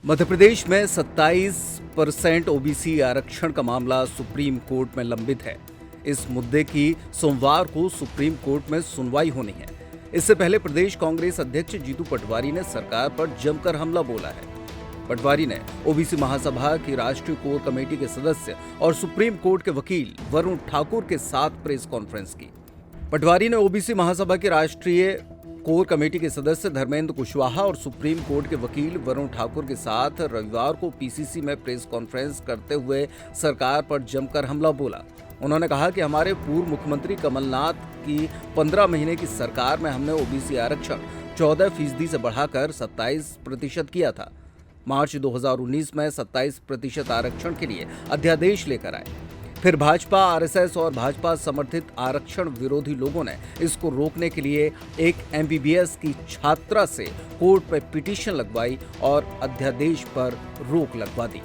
मध्य प्रदेश में 27% ओबीसी आरक्षण का मामला सुप्रीम कोर्ट में लंबित है। इस मुद्दे की सोमवार को सुप्रीम कोर्ट में सुनवाई होनी है। इससे पहले प्रदेश कांग्रेस अध्यक्ष जीतू पटवारी ने सरकार पर जमकर हमला बोला है। पटवारी ने ओबीसी महासभा की राष्ट्रीय कोर कमेटी के सदस्य और सुप्रीम कोर्ट के वकील वरुण ठाकुर के साथ प्रेस कॉन्फ्रेंस की। पटवारी ने ओबीसी महासभा की राष्ट्रीय कोर कमेटी के सदस्य धर्मेंद्र कुशवाहा और सुप्रीम कोर्ट के वकील वरुण ठाकुर के साथ रविवार को पीसीसी में प्रेस कॉन्फ्रेंस करते हुए सरकार पर जमकर हमला बोला। उन्होंने कहा कि हमारे पूर्व मुख्यमंत्री कमलनाथ की 15 महीने की सरकार में हमने ओबीसी आरक्षण 14% से बढ़ाकर 27% किया था। मार्च 2019 में 27% आरक्षण के लिए अध्यादेश लेकर आए। फिर भाजपा, आरएसएस और भाजपा समर्थित आरक्षण विरोधी लोगों ने इसको रोकने के लिए एक एमबीबीएस की छात्रा से कोर्ट में पिटीशन लगवाई और अध्यादेश पर रोक लगवा दी।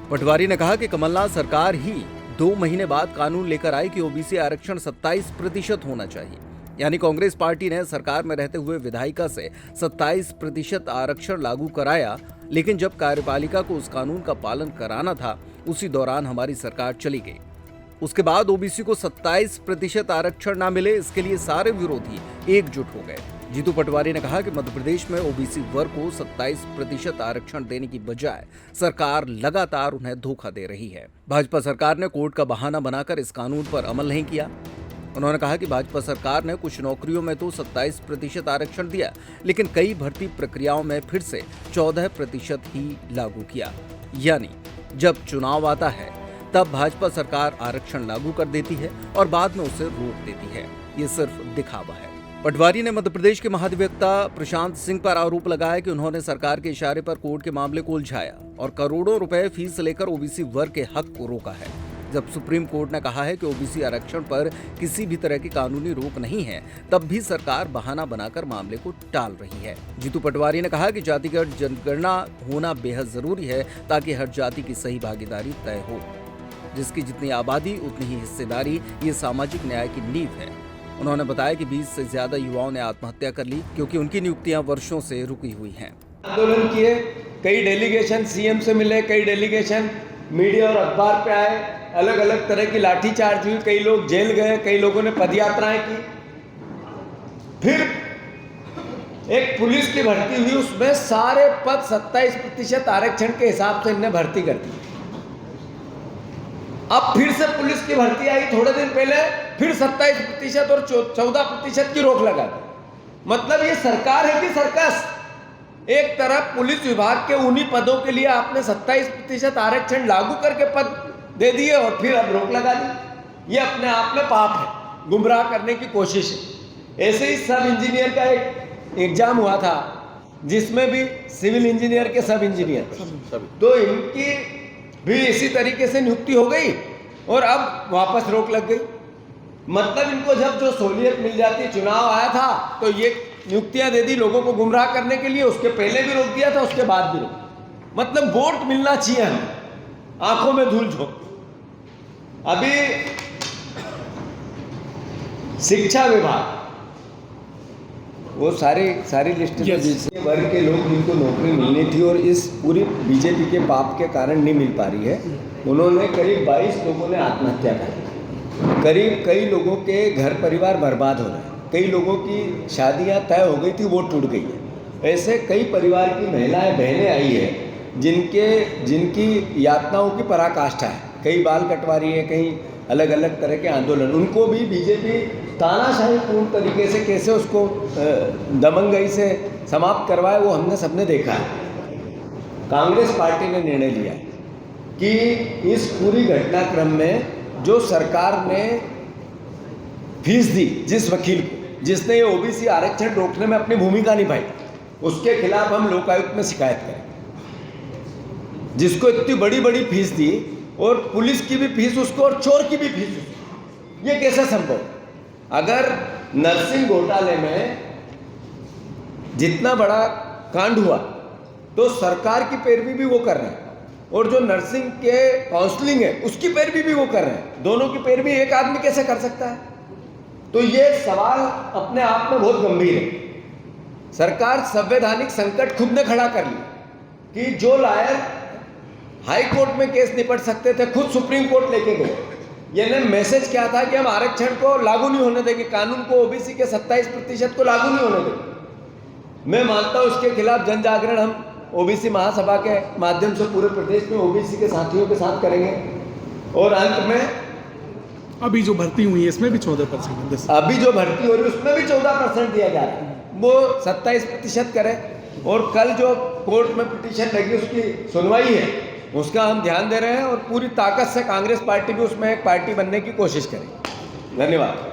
पटवारी ने कहा कि कमलनाथ सरकार ही 2 महीने बाद कानून लेकर आई कि ओबीसी आरक्षण 27% होना चाहिए। यानी कांग्रेस पार्टी ने सरकार में रहते हुए विधायिका से 27% आरक्षण लागू कराया, लेकिन जब कार्यपालिका को उस कानून का पालन कराना था, उसी दौरान हमारी सरकार चली गई। उसके बाद ओबीसी को 27% आरक्षण ना मिले, इसके लिए सारे विरोधी एकजुट हो गए। जीतू पटवारी ने कहा कि मध्य प्रदेश में ओबीसी वर्ग को 27% आरक्षण देने की बजाय सरकार लगातार उन्हें धोखा दे रही है। भाजपा सरकार ने कोर्ट का बहाना बनाकर इस कानून पर अमल नहीं किया। उन्होंने कहा कि भाजपा सरकार ने कुछ नौकरियों में तो 27% आरक्षण दिया, लेकिन कई भर्ती प्रक्रियाओं में फिर से 14% ही लागू किया। यानी जब चुनाव आता है तब भाजपा सरकार आरक्षण लागू कर देती है और बाद में उसे रोक देती है। ये सिर्फ दिखावा है। पटवारी ने मध्य प्रदेश के महाधिवक्ता प्रशांत सिंह पर आरोप लगाया कि उन्होंने सरकार के इशारे पर कोर्ट के मामले को उलझाया और करोड़ों रुपए फीस लेकर ओबीसी वर्ग के हक को रोका है। जब सुप्रीम कोर्ट ने कहा है कि ओबीसी आरक्षण पर किसी भी तरह की कानूनी रोक नहीं है, तब भी सरकार बहाना बनाकर मामले को टाल रही है। जीतू पटवारी ने कहा कि जातिगत जनगणना होना बेहद जरूरी है ताकि हर जाति की सही भागीदारी तय हो। जिसकी जितनी आबादी उतनी ही हिस्सेदारी, ये सामाजिक न्याय की नींव है। उन्होंने बताया कि 20 से ज्यादा युवाओं ने आत्महत्या कर ली क्योंकि उनकी नियुक्तियां वर्षों से रुकी हुई हैं। आंदोलन किए, कई डेलीगेशन सीएम से मिले, कई डेलीगेशन मीडिया और अखबार पे आए, अलग अलग तरह की लाठीचार्ज हुई, कई लोग जेल गए, कई लोगों ने पदयात्राएं की। फिर एक पुलिस की भर्ती हुई, उसमें सारे पद 27% आरक्षण के हिसाब से इन्हें भर्ती कर दी। अब फिर से पुलिस की भर्ती आई थोड़े दिन पहले, फिर 27% और 14% की रोक लगा दी। मतलब ये सरकार है कि सर्कस। एक तरफ पुलिस विभाग के उन्हीं पदों के लिए आपने 27% आरक्षण लागू करके पद दे दिए और फिर अब रोक लगा दी। ये अपने आप में पाप है, गुमराह करने की कोशिश है। ऐसे ही सब इंजीनियर का एक एग्जाम हुआ था जिसमें भी सिविल इंजीनियर के सब इंजीनियर, तो इनकी भी इसी तरीके से नियुक्ति हो गई और अब वापस रोक लग गई। मतलब इनको जब जो सहूलियत मिल जाती, चुनाव आया था तो ये नियुक्तियां दे दी लोगों को गुमराह करने के लिए, उसके पहले भी रोक दिया था, उसके बाद भी रोक। मतलब वोट मिलना चाहिए हमें, आंखों में धूल झोंक। अभी शिक्षा विभाग वो सारी लिस्ट वर्ग के लोग जिनको नौकरी मिलनी थी और इस पूरी बीजेपी के पाप के कारण नहीं मिल पा रही है, उन्होंने करीब 22 लोगों ने आत्महत्या कर, करीब कई लोगों के घर परिवार बर्बाद हो रहे हैं, कई लोगों की शादियां तय हो गई थी वो टूट गई है। ऐसे कई परिवार की महिलाएं बहनें आई है जिनकी यातनाओं की पराकाष्ठा है। कई बाल कटवा रही है, कहीं अलग अलग तरह के आंदोलन। उनको भी बीजेपी तानाशाही पूर्ण तरीके से कैसे उसको दबंगई से समाप्त करवाए, वो हमने सबने देखा है। कांग्रेस पार्टी ने निर्णय लिया है कि इस पूरी घटनाक्रम में जो सरकार ने फीस दी जिस वकील को, जिसने ये ओबीसी आरक्षण रोकने में अपनी भूमिका निभाई, उसके खिलाफ हम लोकायुक्त में शिकायत करें। जिसको इतनी बड़ी बड़ी फीस दी और पुलिस की भी फीस उसको और चोर की भी फीस उसको, ये कैसे संभव? अगर नर्सिंग घोटाले में जितना बड़ा कांड हुआ तो सरकार की पैरवी भी वो कर रहे हैं और जो नर्सिंग के काउंसलिंग है उसकी पैरवी भी वो कर रहे हैं। दोनों की पैरवी एक आदमी कैसे कर सकता है? तो ये सवाल अपने आप में बहुत गंभीर है। सरकार संवैधानिक संकट खुद ने खड़ा कर लिया। कि जो लायर हाई कोर्ट में केस निपट सकते थे खुद सुप्रीम कोर्ट लेके गए। यानी मैसेज क्या था कि हम आरक्षण को लागू नहीं होने देंगे, कानून को, ओबीसी के 27% को लागू नहीं होने देंगे। मैं मानता हूं इसके खिलाफ जन जागरण हम ओबीसी महासभा के माध्यम से पूरे प्रदेश में ओबीसी के साथियों के साथ करेंगे। और अंत में अभी जो भर्ती हुई है इसमें भी 14%, अभी जो भर्ती हो रही है उसमें भी 14% दिया जा रहा है, वो 27% करें। और कल जो कोर्ट में पिटीशन लगी उसकी सुनवाई है, उसका हम ध्यान दे रहे हैं और पूरी ताकत से कांग्रेस पार्टी भी उसमें एक पार्टी बनने की कोशिश करेगी। धन्यवाद।